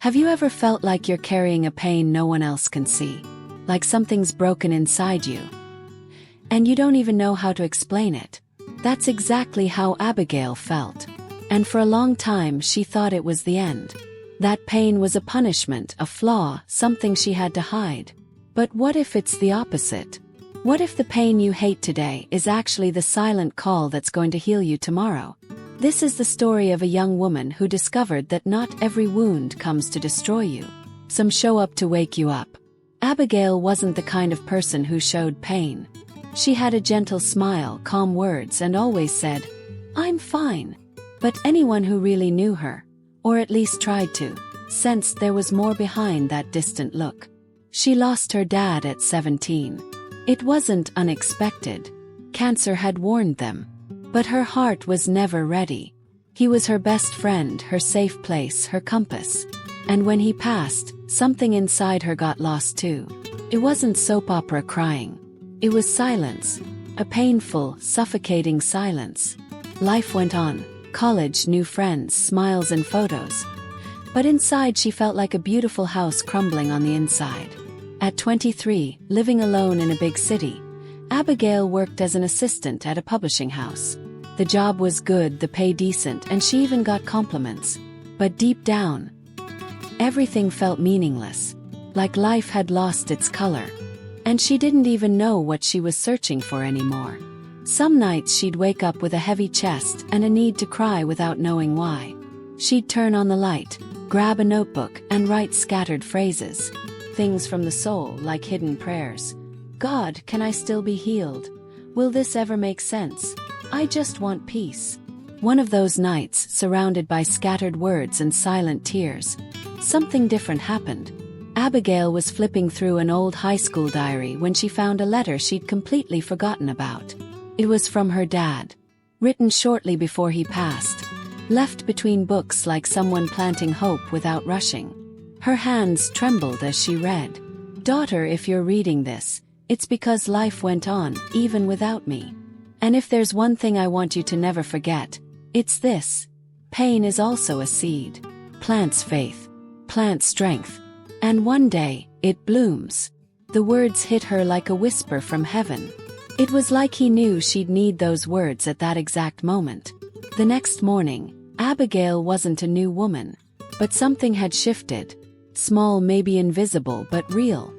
Have you ever felt like you're carrying a pain no one else can see? Like something's broken inside you, and you don't even know how to explain it? That's exactly how Abigail felt. And for a long time she thought it was the end. That pain was a punishment, a flaw, something she had to hide. But what if it's the opposite? What if the pain you hate today is actually the silent call that's going to heal you tomorrow? This is the story of a young woman who discovered that not every wound comes to destroy you. Some show up to wake you up. Abigail wasn't the kind of person who showed pain. She had a gentle smile, calm words, and always said, "I'm fine." But anyone who really knew her, or at least tried to, sensed there was more behind that distant look. She lost her dad at 17. It wasn't unexpected. Cancer had warned them. But her heart was never ready. He was her best friend, her safe place, her compass. And when he passed, something inside her got lost too. It wasn't soap opera crying. It was silence. A painful, suffocating silence. Life went on. College, new friends, smiles and photos. But inside she felt like a beautiful house crumbling on the inside. At 23, living alone in a big city, Abigail worked as an assistant at a publishing house. The job was good, the pay decent, and she even got compliments. But deep down, everything felt meaningless, like life had lost its color. And she didn't even know what she was searching for anymore. Some nights she'd wake up with a heavy chest and a need to cry without knowing why. She'd turn on the light, grab a notebook, and write scattered phrases. Things from the soul, like hidden prayers. God, can I still be healed? Will this ever make sense? I just want peace. One of those nights, surrounded by scattered words and silent tears, something different happened. Abigail was flipping through an old high school diary when she found a letter she'd completely forgotten about. It was from her dad, written shortly before he passed, left between books like someone planting hope without rushing. Her hands trembled as she read, "Daughter, if you're reading this, it's because life went on, even without me. And if there's one thing I want you to never forget, it's this. Pain is also a seed. Plants faith, plants strength. And one day, it blooms." The words hit her like a whisper from heaven. It was like he knew she'd need those words at that exact moment. The next morning, Abigail wasn't a new woman. But something had shifted. Small, maybe invisible, but real.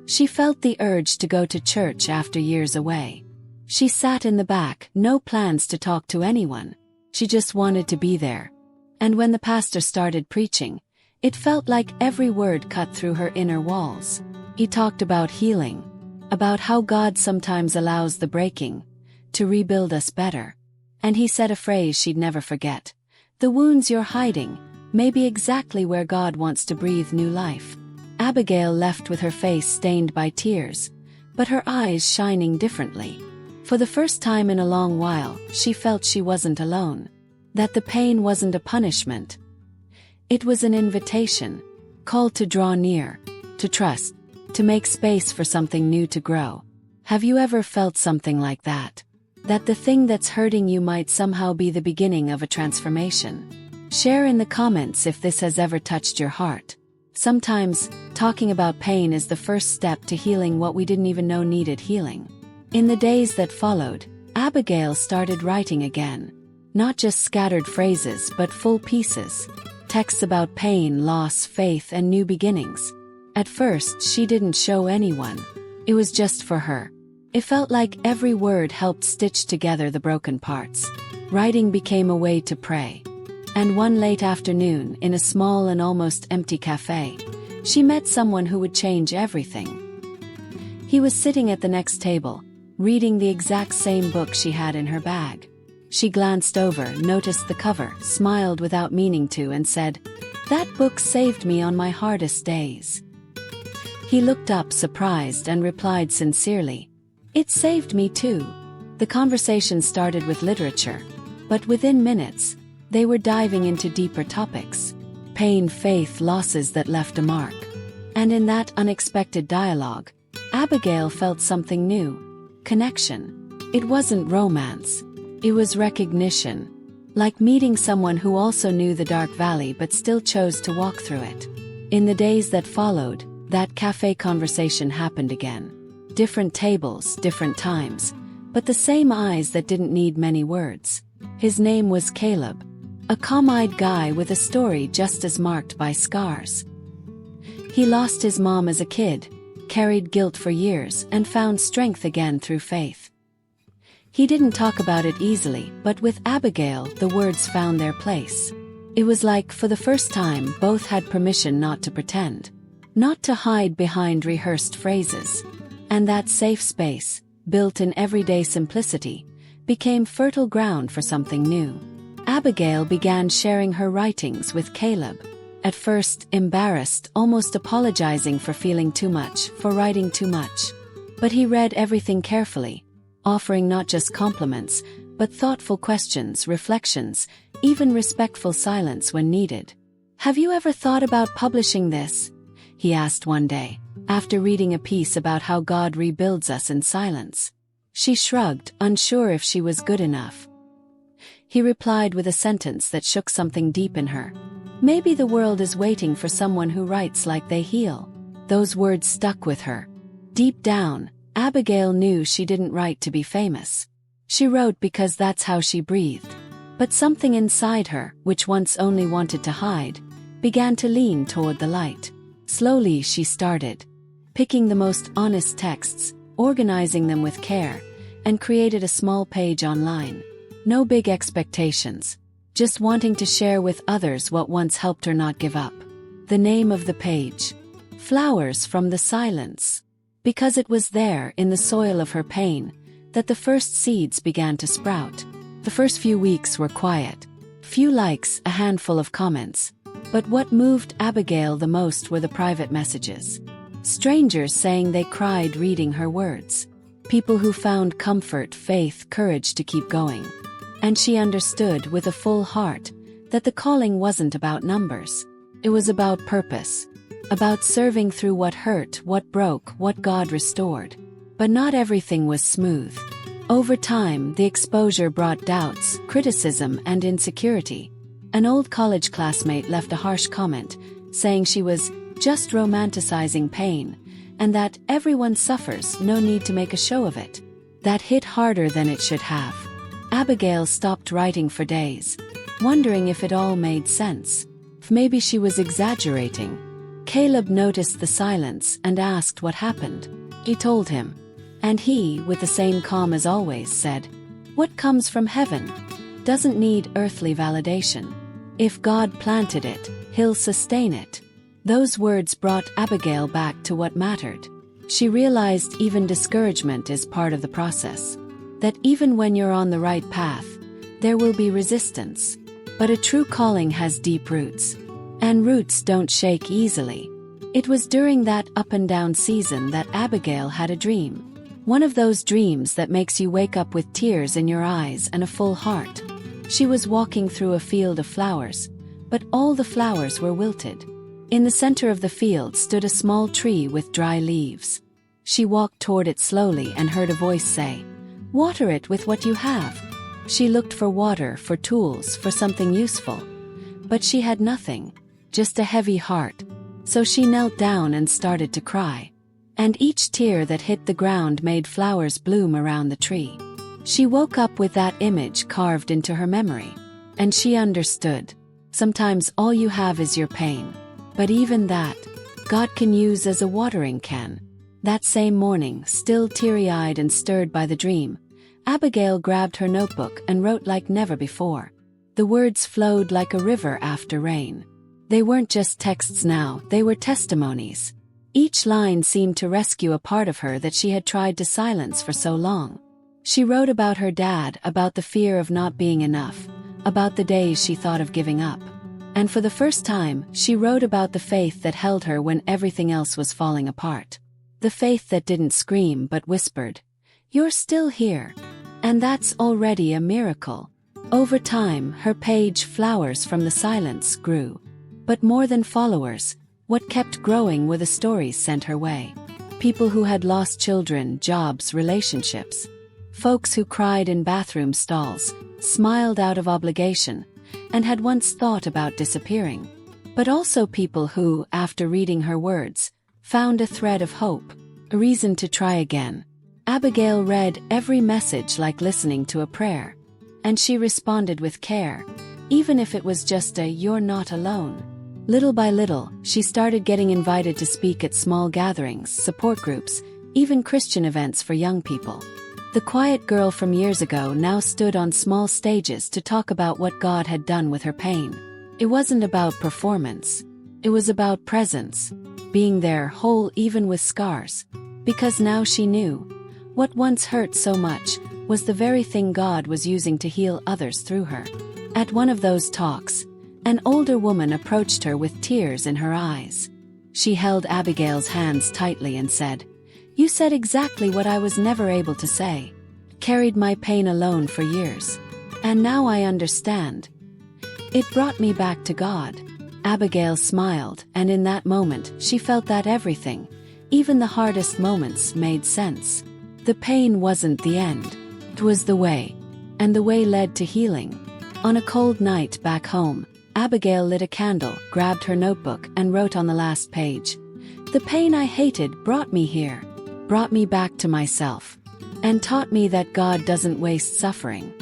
She felt the urge to go to church after years away. She sat in the back, no plans to talk to anyone. She just wanted to be there. And when the pastor started preaching, it felt like every word cut through her inner walls. He talked about healing, about how God sometimes allows the breaking to rebuild us better. And he said a phrase she'd never forget. "The wounds you're hiding may be exactly where God wants to breathe new life." Abigail left with her face stained by tears, but her eyes shining differently. For the first time in a long while, she felt she wasn't alone. That the pain wasn't a punishment. It was an invitation, called to draw near, to trust, to make space for something new to grow. Have you ever felt something like that? That the thing that's hurting you might somehow be the beginning of a transformation? Share in the comments if this has ever touched your heart. Sometimes, talking about pain is the first step to healing what we didn't even know needed healing. In the days that followed, Abigail started writing again. Not just scattered phrases but full pieces. Texts about pain, loss, faith, and new beginnings. At first, she didn't show anyone. It was just for her. It felt like every word helped stitch together the broken parts. Writing became a way to pray. And one late afternoon, in a small and almost empty cafe, she met someone who would change everything. He was sitting at the next table, reading the exact same book she had in her bag. She glanced over, noticed the cover, smiled without meaning to, and said, "That book saved me on my hardest days." He looked up surprised and replied sincerely, "It saved me too." The conversation started with literature, but within minutes, they were diving into deeper topics. Pain, faith, losses that left a mark. And in that unexpected dialogue, Abigail felt something new. Connection. It wasn't romance. It was recognition. Like meeting someone who also knew the dark valley but still chose to walk through it. In the days that followed, that cafe conversation happened again. Different tables, different times, but the same eyes that didn't need many words. His name was Caleb, a calm-eyed guy with a story just as marked by scars. He lost his mom as a kid, carried guilt for years, and found strength again through faith. He didn't talk about it easily, but with Abigail, the words found their place. It was like, for the first time, both had permission not to pretend, not to hide behind rehearsed phrases. And that safe space, built in everyday simplicity, became fertile ground for something new. Abigail began sharing her writings with Caleb. At first, embarrassed, almost apologizing for feeling too much, for writing too much. But he read everything carefully, offering not just compliments, but thoughtful questions, reflections, even respectful silence when needed. "Have you ever thought about publishing this?" he asked one day, after reading a piece about how God rebuilds us in silence. She shrugged, unsure if she was good enough. He replied with a sentence that shook something deep in her. "Maybe the world is waiting for someone who writes like they heal." Those words stuck with her. Deep down, Abigail knew she didn't write to be famous. She wrote because that's how she breathed. But something inside her, which once only wanted to hide, began to lean toward the light. Slowly she started, picking the most honest texts, organizing them with care, and created a small page online. No big expectations, just wanting to share with others what once helped her not give up. The name of the page: Flowers from the Silence. Because it was there, in the soil of her pain, that the first seeds began to sprout. The first few weeks were quiet. Few likes, a handful of comments. But what moved Abigail the most were the private messages. Strangers saying they cried reading her words. People who found comfort, faith, courage to keep going. And she understood with a full heart that the calling wasn't about numbers. It was about purpose. About serving through what hurt, what broke, what God restored. But not everything was smooth. Over time, the exposure brought doubts, criticism, and insecurity. An old college classmate left a harsh comment, saying she was just romanticizing pain, and that everyone suffers, no need to make a show of it. That hit harder than it should have. Abigail stopped writing for days, wondering if it all made sense. If maybe she was exaggerating. Caleb noticed the silence and asked what happened. He told him. And he, with the same calm as always, said, "What comes from heaven doesn't need earthly validation. If God planted it, He'll sustain it." Those words brought Abigail back to what mattered. She realized even discouragement is part of the process. That even when you're on the right path, there will be resistance. But a true calling has deep roots. And roots don't shake easily. It was during that up and down season that Abigail had a dream. One of those dreams that makes you wake up with tears in your eyes and a full heart. She was walking through a field of flowers, but all the flowers were wilted. In the center of the field stood a small tree with dry leaves. She walked toward it slowly and heard a voice say, "Water it with what you have." She looked for water, for tools, for something useful. But she had nothing, just a heavy heart. So she knelt down and started to cry. And each tear that hit the ground made flowers bloom around the tree. She woke up with that image carved into her memory. And she understood. Sometimes all you have is your pain. But even that, God can use as a watering can. That same morning, still teary-eyed and stirred by the dream, Abigail grabbed her notebook and wrote like never before. The words flowed like a river after rain. They weren't just texts now, they were testimonies. Each line seemed to rescue a part of her that she had tried to silence for so long. She wrote about her dad, about the fear of not being enough, about the days she thought of giving up. And for the first time, she wrote about the faith that held her when everything else was falling apart. The faith that didn't scream but whispered, "You're still here." And that's already a miracle. Over time, her page, Flowers from the Silence, grew. But more than followers, what kept growing were the stories sent her way. People who had lost children, jobs, relationships. Folks who cried in bathroom stalls, smiled out of obligation, and had once thought about disappearing. but also people who, after reading her words, found a thread of hope, a reason to try again. Abigail read every message like listening to a prayer, and she responded with care, even if it was just a "you're not alone." Little by little, she started getting invited to speak at small gatherings, support groups, even Christian events for young people. The quiet girl from years ago now stood on small stages to talk about what God had done with her pain. It wasn't about performance. It was about presence, being there whole even with scars. Because now she knew, what once hurt so much was the very thing God was using to heal others through her. At one of those talks, an older woman approached her with tears in her eyes. She held Abigail's hands tightly and said, "You said exactly what I was never able to say. Carried my pain alone for years. And now I understand. It brought me back to God." Abigail smiled, and in that moment, she felt that everything, even the hardest moments, made sense. The pain wasn't the end. It was the way. And the way led to healing. On a cold night back home, Abigail lit a candle, grabbed her notebook, and wrote on the last page, "The pain I hated brought me here, brought me back to myself, and taught me that God doesn't waste suffering.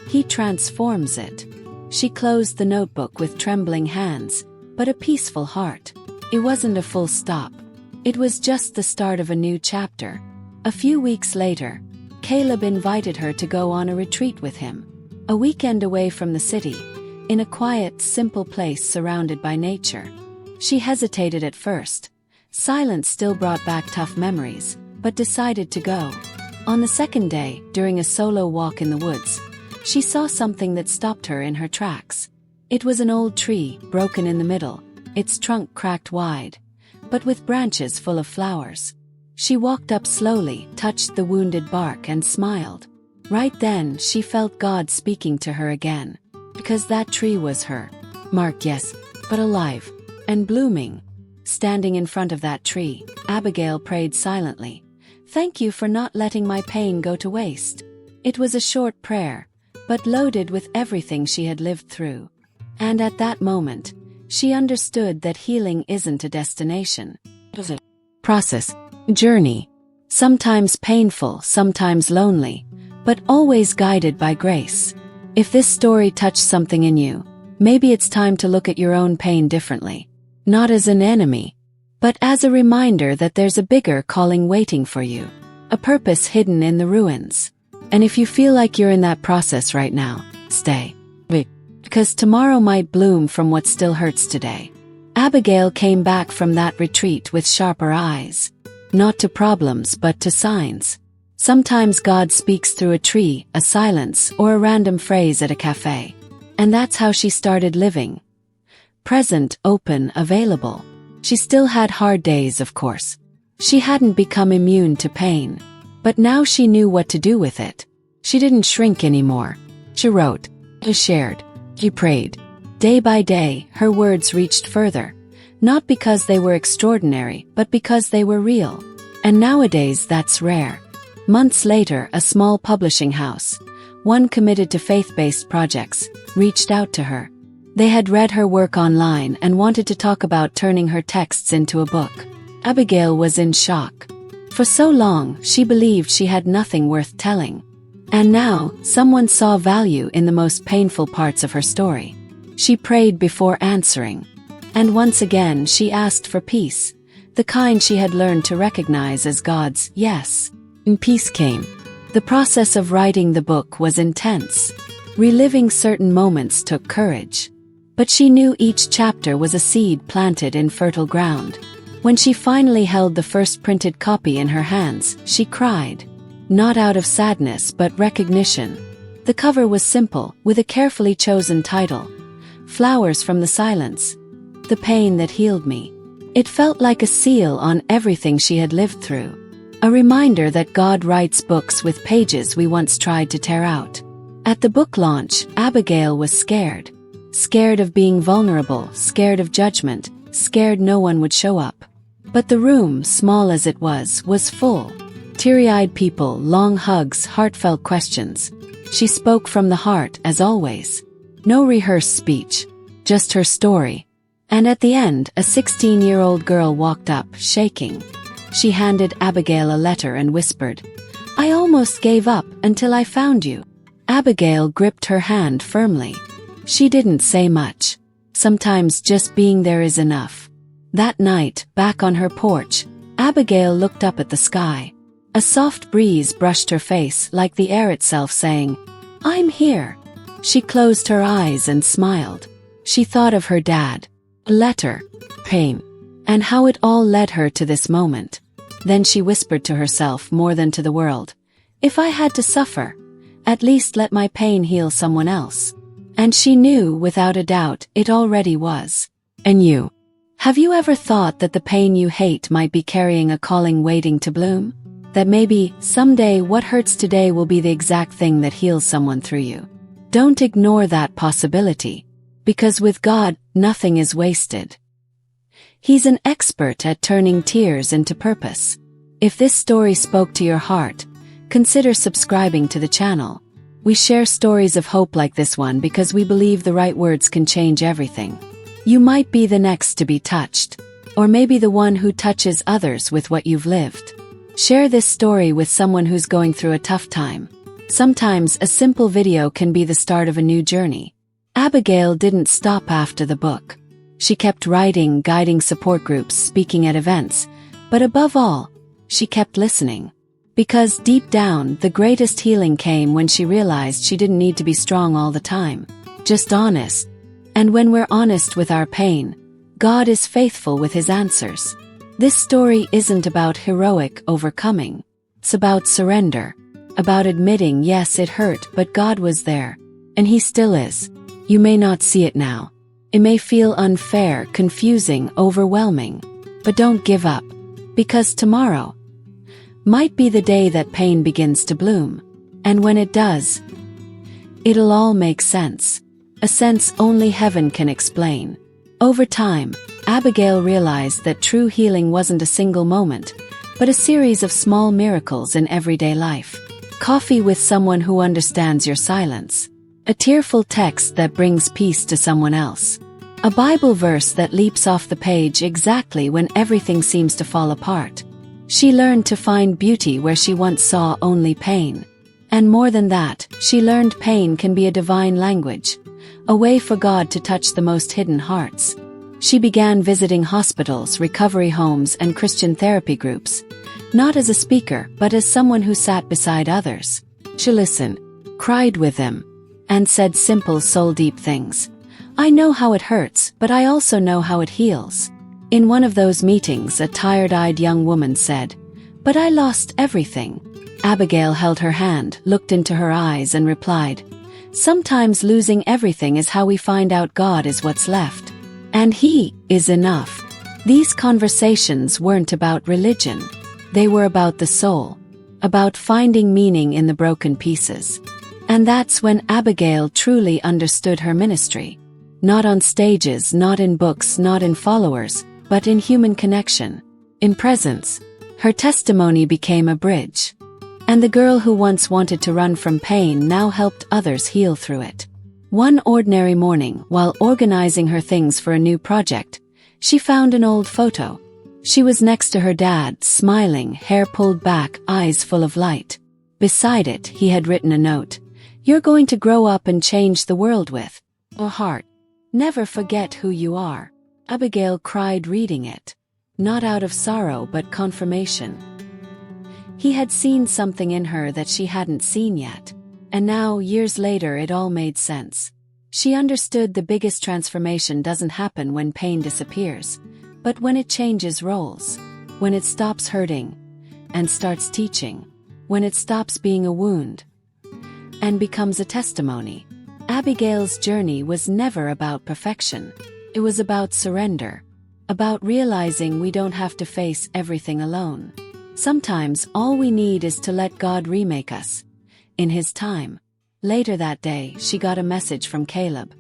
He transforms it." She closed the notebook with trembling hands, but a peaceful heart. It wasn't a full stop. It was just the start of a new chapter. A few weeks later, Caleb invited her to go on a retreat with him. A weekend away from the city, in a quiet, simple place surrounded by nature. She hesitated at first. Silence still brought back tough memories, but decided to go. On the second day, during a solo walk in the woods, she saw something that stopped her in her tracks. It was an old tree, broken in the middle, its trunk cracked wide, but with branches full of flowers. She walked up slowly, touched the wounded bark, and smiled. Right then, she felt God speaking to her again. Because that tree was her. Marked, yes, but alive. And blooming. Standing in front of that tree, Abigail prayed silently. "Thank you for not letting my pain go to waste." It was a short prayer, but loaded with everything she had lived through. And at that moment, she understood that healing isn't a destination. It's a process, journey. Sometimes painful, sometimes lonely, but always guided by grace. If this story touched something in you, maybe it's time to look at your own pain differently. Not as an enemy, but as a reminder that there's a bigger calling waiting for you. A purpose hidden in the ruins. And if you feel like you're in that process right now, stay. Because tomorrow might bloom from what still hurts today. Abigail came back from that retreat with sharper eyes. Not to problems, but to signs. Sometimes God speaks through a tree, a silence, or a random phrase at a cafe. And that's how she started living. Present, open, available. She still had hard days, of course. She hadn't become immune to pain. But now she knew what to do with it. She didn't shrink anymore. She wrote. She shared. She prayed. Day by day, her words reached further. Not because they were extraordinary, but because they were real. And nowadays that's rare. Months later, a small publishing house, one committed to faith-based projects, reached out to her. They had read her work online and wanted to talk about turning her texts into a book. Abigail was in shock. For so long, she believed she had nothing worth telling. And now, someone saw value in the most painful parts of her story. She prayed before answering. And once again she asked for peace, the kind she had learned to recognize as God's yes. And peace came. The process of writing the book was intense. Reliving certain moments took courage. But she knew each chapter was a seed planted in fertile ground. When she finally held the first printed copy in her hands, she cried. Not out of sadness but recognition. The cover was simple, with a carefully chosen title. Flowers from the Silence. The Pain That Healed Me. It felt like a seal on everything she had lived through. A reminder that God writes books with pages we once tried to tear out. At the book launch, Abigail was scared. Scared of being vulnerable, scared of judgment, scared no one would show up. But the room, small as it was full. Teary-eyed people, long hugs, heartfelt questions. She spoke from the heart, as always. No rehearsed speech. Just her story. And at the end, a 16-year-old girl walked up, shaking. She handed Abigail a letter and whispered, "I almost gave up until I found you." Abigail gripped her hand firmly. She didn't say much. Sometimes just being there is enough. That night, back on her porch, Abigail looked up at the sky. A soft breeze brushed her face like the air itself saying, "I'm here." She closed her eyes and smiled. She thought of her dad, a letter, pain, and how it all led her to this moment. Then she whispered to herself more than to the world, "If I had to suffer, at least let my pain heal someone else." And she knew without a doubt it already was. And you? Have you ever thought that the pain you hate might be carrying a calling waiting to bloom? That maybe, someday, what hurts today will be the exact thing that heals someone through you? Don't ignore that possibility. Because with God, nothing is wasted. He's an expert at turning tears into purpose. If this story spoke to your heart, consider subscribing to the channel. We share stories of hope like this one because we believe the right words can change everything. You might be the next to be touched, or maybe the one who touches others with what you've lived. Share this story with someone who's going through a tough time. Sometimes a simple video can be the start of a new journey. Abigail didn't stop after the book. She kept writing, guiding support groups, speaking at events, but above all, she kept listening. Because deep down, the greatest healing came when she realized she didn't need to be strong all the time, just honest. And when we're honest with our pain, God is faithful with His answers. This story isn't about heroic overcoming. It's about surrender. About admitting, yes, it hurt, but God was there. And He still is. You may not see it now. It may feel unfair, confusing, overwhelming. But don't give up. Because tomorrow might be the day that pain begins to bloom. And when it does, it'll all make sense. A sense only heaven can explain. Over time, Abigail realized that true healing wasn't a single moment, but a series of small miracles in everyday life. Coffee with someone who understands your silence. A tearful text that brings peace to someone else. A Bible verse that leaps off the page exactly when everything seems to fall apart. She learned to find beauty where she once saw only pain. And more than that, she learned pain can be a divine language, a way for God to touch the most hidden hearts. She began visiting hospitals, recovery homes, and Christian therapy groups, not as a speaker, but as someone who sat beside others. She listened, cried with them, and said simple soul-deep things. I know how it hurts, but I also know how it heals. In one of those meetings, a tired-eyed young woman said, "But I lost everything." Abigail held her hand, looked into her eyes, and replied, "Sometimes losing everything is how we find out God is what's left. And He is enough." These conversations weren't about religion. They were about the soul, about finding meaning in the broken pieces. And that's when Abigail truly understood her ministry. Not on stages, not in books, not in followers, but in human connection, in presence. Her testimony became a bridge. And the girl who once wanted to run from pain now helped others heal through it. One ordinary morning, while organizing her things for a new project, she found an old photo. She was next to her dad, smiling, hair pulled back, eyes full of light. Beside it, he had written a note. "You're going to grow up and change the world with a heart. Never forget who you are." Abigail cried reading it. Not out of sorrow but confirmation. He had seen something in her that she hadn't seen yet. And now, years later, it all made sense. She understood the biggest transformation doesn't happen when pain disappears, but when it changes roles. When it stops hurting and starts teaching. When it stops being a wound and becomes a testimony. Abigail's journey was never about perfection. It was about surrender. About realizing we don't have to face everything alone. Sometimes all we need is to let God remake us. In His time. Later that day, she got a message from Caleb.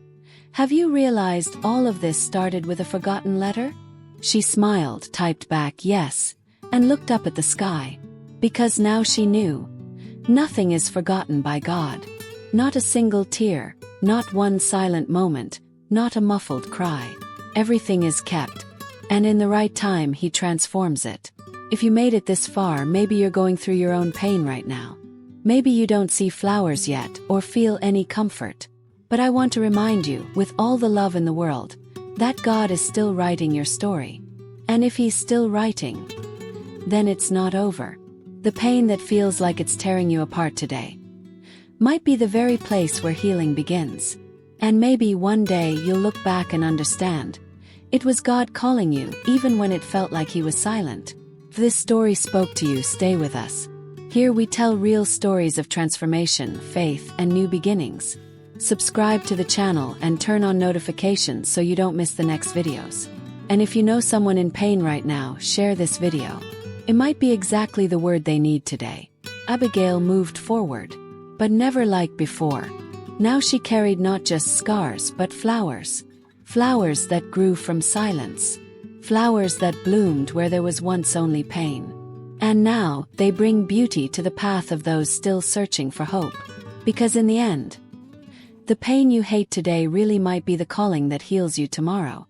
"Have you realized all of this started with a forgotten letter?" She smiled, typed back yes, and looked up at the sky. Because now she knew. Nothing is forgotten by God. Not a single tear, not one silent moment, not a muffled cry. everything is kept. And in the right time, He transforms it. If you made it this far, maybe you're going through your own pain right now. Maybe you don't see flowers yet or feel any comfort. But I want to remind you, with all the love in the world, that God is still writing your story. And if He's still writing, then it's not over. The pain that feels like it's tearing you apart today might be the very place where healing begins. And maybe one day you'll look back and understand it was God calling you, even when it felt like He was silent. If this story spoke to you, stay with us. Here we tell real stories of transformation, faith, and new beginnings. Subscribe to the channel and turn on notifications so you don't miss the next videos. And if you know someone in pain right now, share this video. It might be exactly the word they need today. Abigail moved forward, but never like before. Now she carried not just scars but flowers. Flowers that grew from silence. Flowers that bloomed where there was once only pain. And now, they bring beauty to the path of those still searching for hope. Because in the end, the pain you hate today really might be the calling that heals you tomorrow.